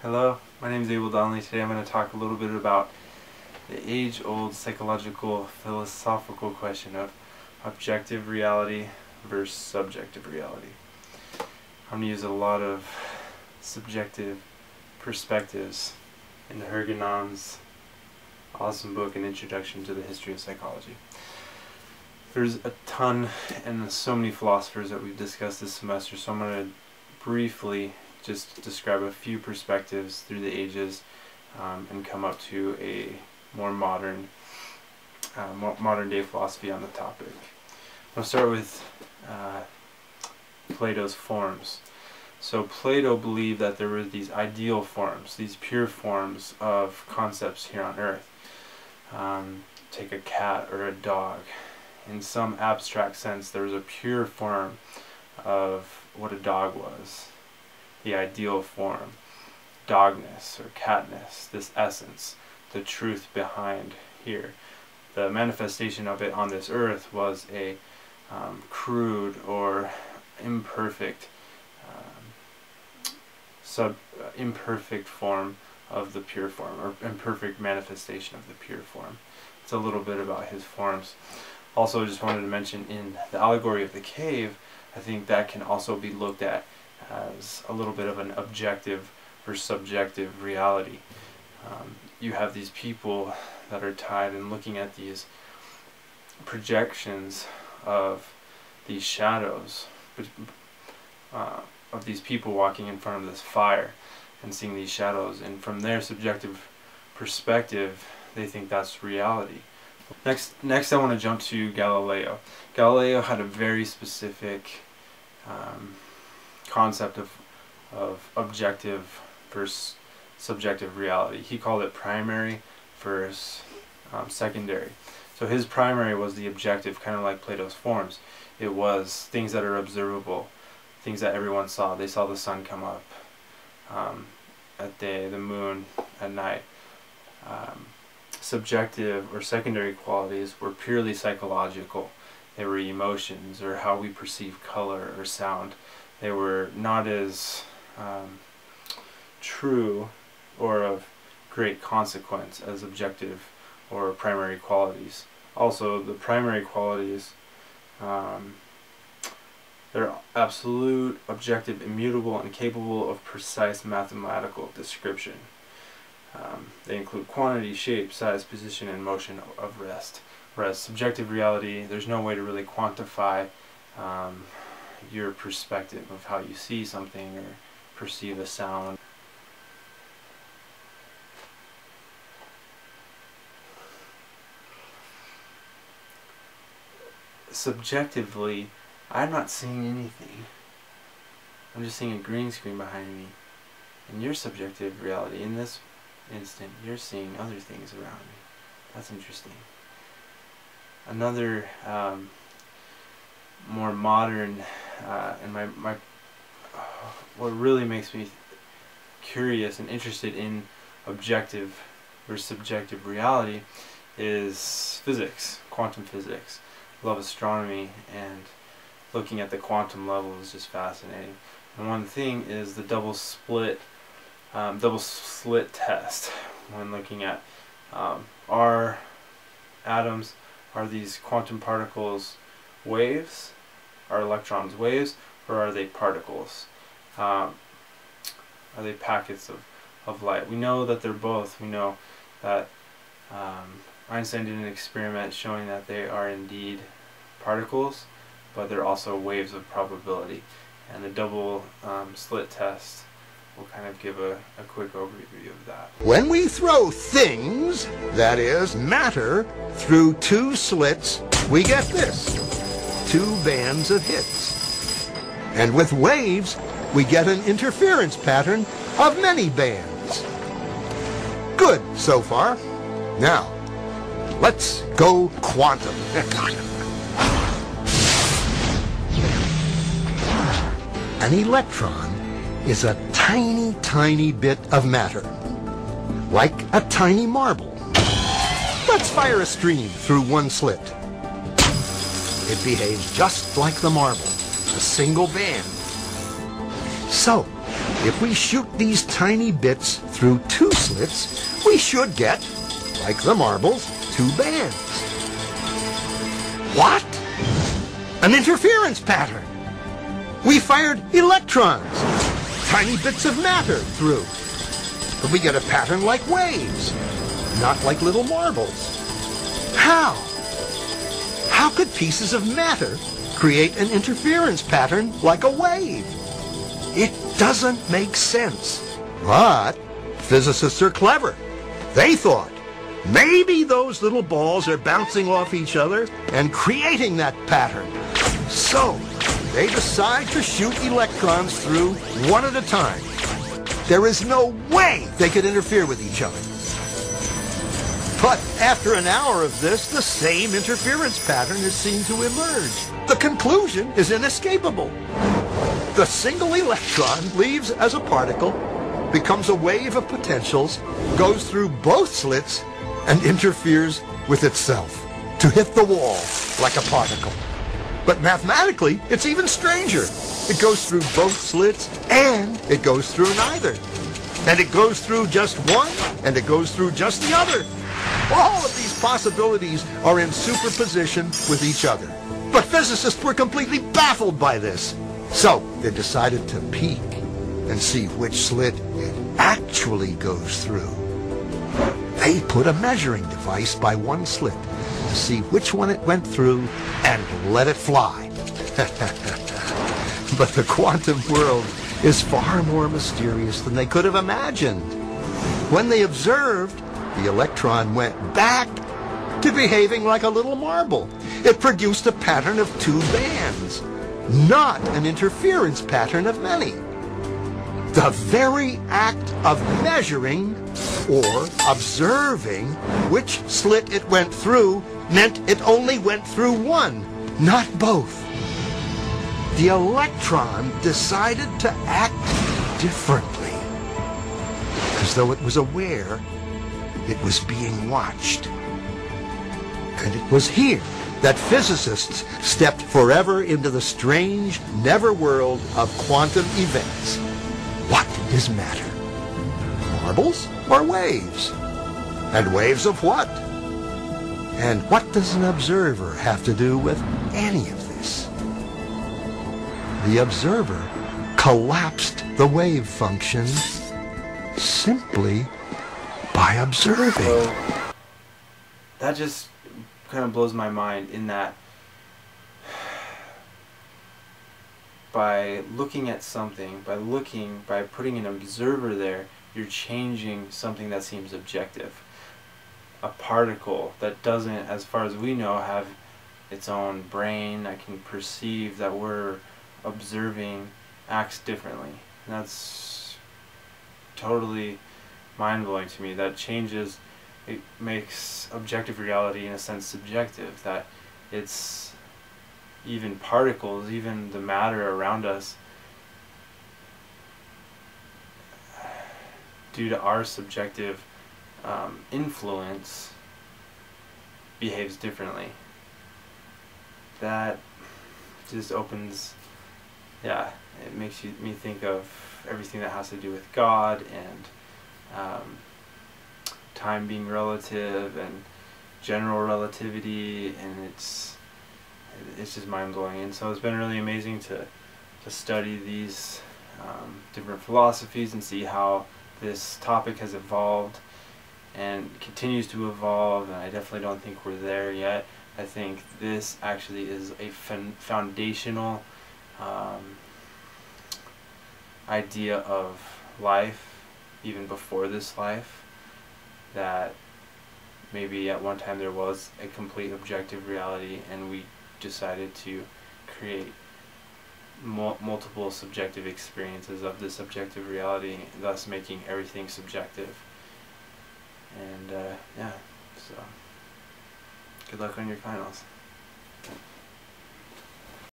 Hello, my name is Abel Donnelly. Today I'm going to talk a little bit about the age-old psychological philosophical question of objective reality versus subjective reality. I'm going to use a lot of subjective perspectives in the Hergenon's awesome book, An Introduction to the History of Psychology. There's a ton and so many philosophers that we've discussed this semester, so I'm going to briefly just describe a few perspectives through the ages and come up to a more modern day philosophy on the topic. I'll start with Plato's forms. So Plato believed that there were these ideal forms, these pure forms of concepts here on earth. Take a cat or a dog. In some abstract sense, there was a pure form of what a dog was. The ideal form, dogness or catness, this essence, the truth behind here. The manifestation of it on this earth was a crude or imperfect imperfect form of the pure form, or imperfect manifestation of the pure form. It's a little bit about his forms. Also, just wanted to mention in the allegory of the cave, I think that can also be looked at as a little bit of an objective versus subjective reality. You have these people that are tied and looking at these projections of these shadows, of these people walking in front of this fire and seeing these shadows, and from their subjective perspective they think that's reality. Next I want to jump to Galileo. Galileo had a very specific concept of objective versus subjective reality. He called it primary versus secondary. So his primary was the objective, kind of like Plato's forms. It was things that are observable, things that everyone saw. They saw the sun come up at day, the moon at night. Subjective or secondary qualities were purely psychological. They were emotions or how we perceive color or sound. They were not as true or of great consequence as objective or primary qualities. Also, the primary qualities, they're absolute, objective, immutable, and capable of precise mathematical description. They include quantity, shape, size, position, and motion of rest. Whereas subjective reality, there's no way to really quantify your perspective of how you see something or perceive a sound. Subjectively, I'm not seeing anything. I'm just seeing a green screen behind me. In your subjective reality, in this instant, you're seeing other things around me. That's interesting. Another more modern and what really makes me curious and interested in objective or subjective reality is physics, quantum physics. I love astronomy, and looking at the quantum level is just fascinating. And one thing is the double slit test. When looking at are atoms, are these quantum particles waves? Are electrons waves, or are they particles? Are they packets of light? We know that they're both. We know that Einstein did an experiment showing that they are indeed particles, but they're also waves of probability. And the double slit test will kind of give a quick overview of that. When we throw things, that is, matter, through two slits, we get this, two bands of hits. And with waves, we get an interference pattern of many bands. Good so far. Now, let's go quantum. An electron is a tiny, tiny bit of matter, like a tiny marble. Let's fire a stream through one slit. It behaves just like the marble, a single band. So, if we shoot these tiny bits through two slits, we should get, like the marbles, two bands. What? An interference pattern. We fired electrons, tiny bits of matter through. But we get a pattern like waves, not like little marbles. How? How could pieces of matter create an interference pattern like a wave? It doesn't make sense. But physicists are clever. They thought maybe those little balls are bouncing off each other and creating that pattern. So they decide to shoot electrons through one at a time. There is no way they could interfere with each other. But after an hour of this, the same interference pattern is seen to emerge. The conclusion is inescapable. The single electron leaves as a particle, becomes a wave of potentials, goes through both slits, and interferes with itself to hit the wall like a particle. But mathematically, it's even stranger. It goes through both slits, and it goes through neither. And it goes through just one, and it goes through just the other. All of these possibilities are in superposition with each other. But physicists were completely baffled by this. So they decided to peek and see which slit it actually goes through. They put a measuring device by one slit to see which one it went through and let it fly. But the quantum world is far more mysterious than they could have imagined. When they observed, the electron went back to behaving like a little marble. It produced a pattern of two bands, not an interference pattern of many. The very act of measuring or observing which slit it went through meant it only went through one, not both. The electron decided to act differently, as though it was aware it was being watched. And it was here that physicists stepped forever into the strange, never world of quantum events. What is matter? Marbles or waves? And waves of what? And what does an observer have to do with any of this? The observer collapsed the wave function simply by observing. So that just kind of blows my mind in that by looking at something, by putting an observer there, you're changing something that seems objective. A particle that doesn't, as far as we know, have its own brain, that can perceive, that we're observing, acts differently. And that's totally mind-blowing to me. That changes, it makes objective reality in a sense subjective, that it's even particles, even the matter around us, due to our subjective influence, behaves differently. That just opens, it makes me think of everything that has to do with God and time being relative and general relativity, and it's just mind-blowing. And so it's been really amazing to study these different philosophies and see how this topic has evolved and continues to evolve, and I definitely don't think we're there yet. I think this actually is a foundational idea of life, even before this life, that maybe at one time there was a complete objective reality and we decided to create multiple subjective experiences of this objective reality, thus making everything subjective. And so good luck on your finals.